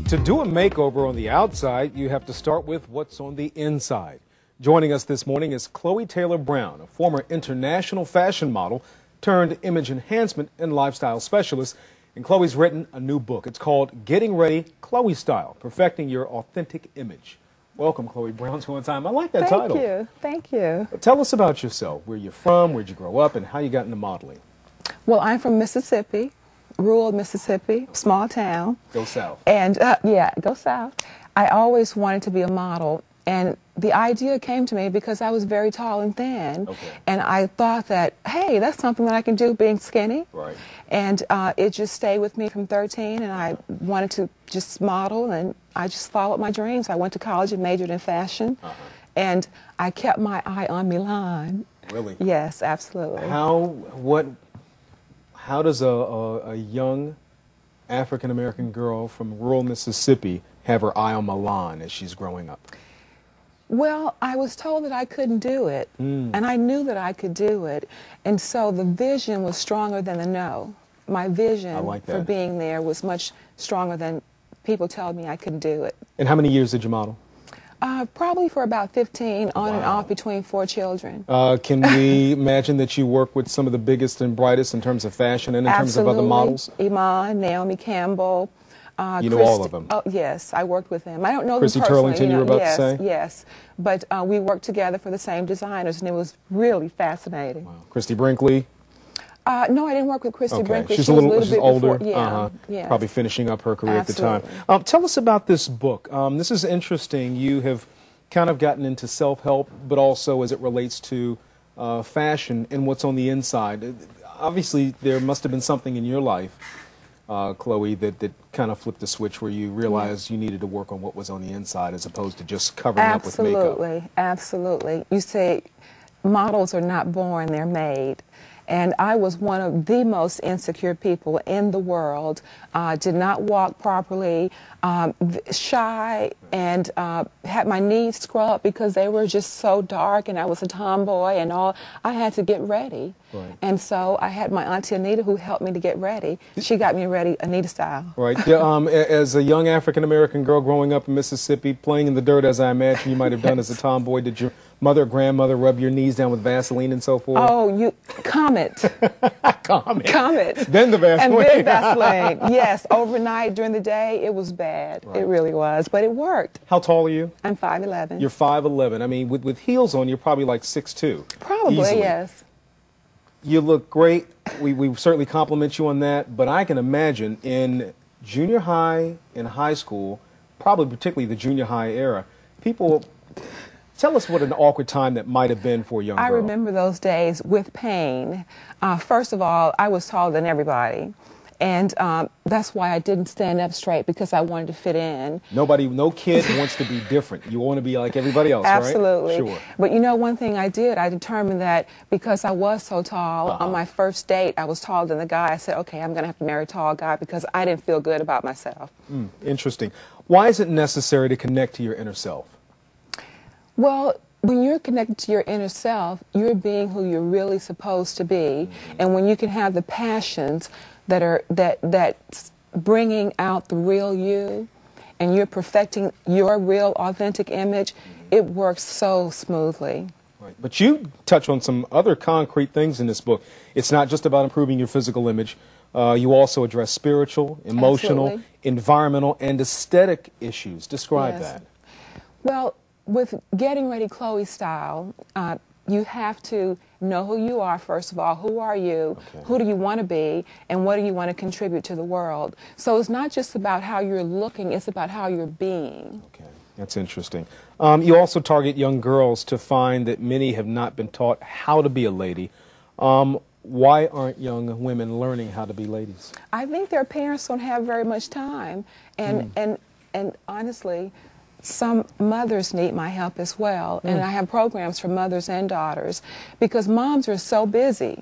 To do a makeover on the outside, you have to start with what's on the inside. Joining us this morning is Chloe Taylor Brown, a former international fashion model turned image enhancement and lifestyle specialist. And Chloe's written a new book. It's called Getting Ready Chloe Style, Perfecting Your Authentic Image. Welcome, Chloe Brown, to On Time. I like that title. Thank you. Thank you. Tell us about yourself, where you're from, where'd you grow up, and how you got into modeling. Well, I'm from Mississippi, rural Mississippi, small town. Go south. And yeah, go south. I always wanted to be a model, and the idea came to me because I was very tall and thin. Okay. And I thought that, hey, that's something that I can do being skinny. Right. And it just stayed with me from 13, and I wanted to just model, and I just followed my dreams. I went to college and majored in fashion, and I kept my eye on Milan. Really? Yes, absolutely. How does a young African-American girl from rural Mississippi have her eye on Milan as she's growing up? Well, I was told that I couldn't do it, and I knew that I could do it, and so the vision was stronger than the no. My vision for being there was much stronger than people telling me I couldn't do it. And how many years did you model? Probably for about 15, on and off between 4 children. Can we imagine that you work with some of the biggest and brightest in terms of fashion and in terms of other models? Iman, Naomi Campbell. You know all of them? Oh, yes, I worked with them. I don't know Christy them personally. Turlington, you were about to say? Yes, but we worked together for the same designers, and it was really fascinating. Wow. Christy Brinkley? No, I didn't work with Christy Brinkley. She's a little bit older. Before, Yeah, yes. Probably finishing up her career Absolutely. at the time. Tell us about this book. This is interesting. You have kind of gotten into self-help, but also as it relates to fashion and what's on the inside. Obviously, there must have been something in your life, Chloe, that kind of flipped the switch where you realized you needed to work on what was on the inside as opposed to just covering up with makeup. Absolutely, absolutely. You say models are not born, they're made. And I was one of the most insecure people in the world, did not walk properly, shy, and had my knees scrubbed because they were just so dark, and I was a tomboy and all. I had to get ready. Right. And so I had my auntie Anita who helped me to get ready. She got me ready Anita style. Right. Yeah, as a young African-American girl growing up in Mississippi, playing in the dirt as I imagine you might have done as a tomboy, did your mother or grandmother rub your knees down with Vaseline and so forth? Oh, you Comet. Comet. Then the Vaseline. And then Vaseline. Yes, overnight during the day it was bad. Right. It really was, but it worked. How tall are you? I'm 5'11". You're 5'11". I mean, with heels on, you're probably like 6'2". Probably, easily. Yes. You look great. We certainly compliment you on that, but I can imagine in junior high and high school, probably particularly the junior high era, people. Tell us what an awkward time that might have been for a young girl. I remember those days with pain. First of all, I was taller than everybody, and that's why I didn't stand up straight, because I wanted to fit in. No kid wants to be different. You want to be like everybody else, Absolutely. Right? Sure. But you know, one thing I did, I determined that because I was so tall, on my first date, I was taller than the guy. I said, okay, I'm going to have to marry a tall guy because I didn't feel good about myself. Interesting. Why is it necessary to connect to your inner self? Well, when you're connected to your inner self, you're being who you're really supposed to be. And when you can have the passions that's bringing out the real you, and you're perfecting your real authentic image, it works so smoothly. Right. But you touch on some other concrete things in this book. It's not just about improving your physical image. You also address spiritual, emotional, environmental, and aesthetic issues. Describe that. Well, with Getting Ready Chloe Style, you have to know who you are, first of all. Who are you? Okay. Who do you want to be? And what do you want to contribute to the world? So it's not just about how you're looking, it's about how you're being. Okay, that's interesting. You also target young girls to find that many have not been taught how to be a lady. Why aren't young women learning how to be ladies? I think their parents don't have very much time. And honestly, some mothers need my help as well, and I have programs for mothers and daughters, because moms are so busy,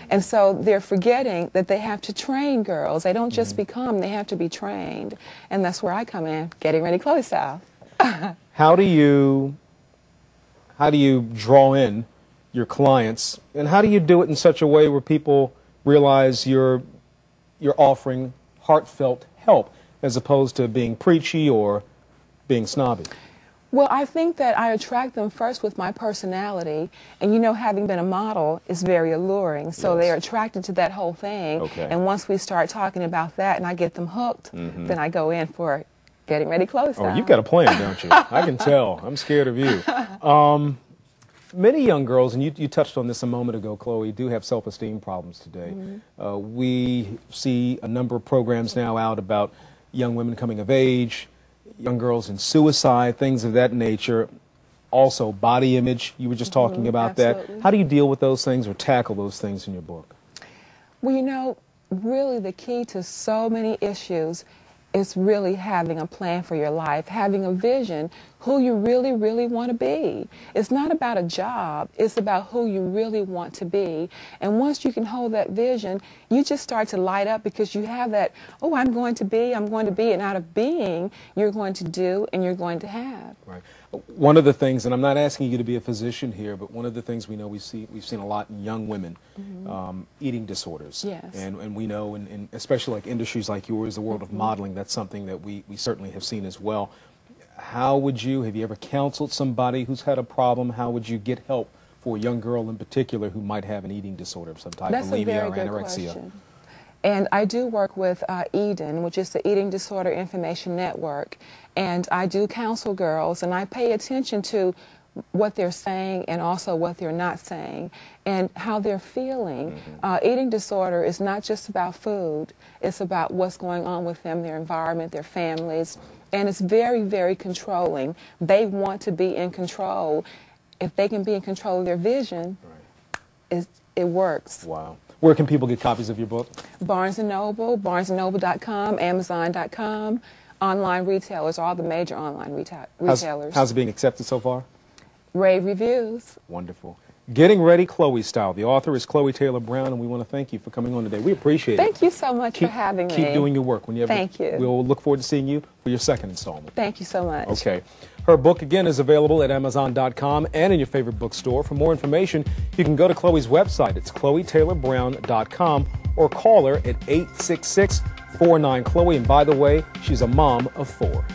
and so they're forgetting that they have to train girls. They don't just become, they have to be trained, and that's where I come in, Getting Ready Chloe Style. How do you draw in your clients, and how do you do it in such a way where people realize you're offering heartfelt help? as opposed to being preachy or being snobby? Well, I think that I attract them first with my personality, and you know, having been a model is very alluring, so Yes. They're attracted to that whole thing. Okay. And once we start talking about that and I get them hooked, then I go in for getting ready close. Oh, you've got a plan, don't you? I can tell. I'm scared of you. Many young girls, and you touched on this a moment ago, Chloe, do have self-esteem problems today. We see a number of programs now out about young women coming of age, young girls in suicide, things of that nature. Also, body image. You were just talking about absolutely. that. How do you deal with those things or tackle those things in your book? Well, you know, really the key to so many issues is really having a plan for your life, having a vision, who you really, really want to be. It's not about a job, it's about who you really want to be. And once you can hold that vision, you just start to light up because you have that, oh, I'm going to be, and out of being, you're going to do and you're going to have. Right. One of the things, and I'm not asking you to be a physician here, but one of the things we know we've seen a lot in young women, eating disorders. Yes. And we know, in especially like industries like yours, the world of modeling, that's something that we certainly have seen as well. Have you ever counseled somebody who's had a problem? How would you get help for a young girl in particular who might have an eating disorder of some type, That's a bulimia very or good anorexia? question. And I do work with EDEN, which is the Eating Disorder Information Network. And I do counsel girls, and I pay attention to what they're saying and also what they're not saying and how they're feeling. Eating disorder is not just about food. It's about what's going on with them, their environment, their families. And it's very, very controlling. They want to be in control. If they can be in control of their vision, it works. Wow. Where can people get copies of your book? Barnes & Noble, barnesandnoble.com, amazon.com, online retailers, all the major online retailers. How's it being accepted so far? Rave reviews. Wonderful. Getting Ready Chloe Style. The author is Chloe Taylor Brown, and we want to thank you for coming on today. We appreciate it. Thank you so much for having me. Keep doing your work. Thank you. We'll look forward to seeing you for your second installment. Thank you so much. Okay. Her book, again, is available at Amazon.com and in your favorite bookstore. For more information, you can go to Chloe's website. It's ChloeTaylorBrown.com or call her at 866-49-CHLOE. And by the way, she's a mom of 4.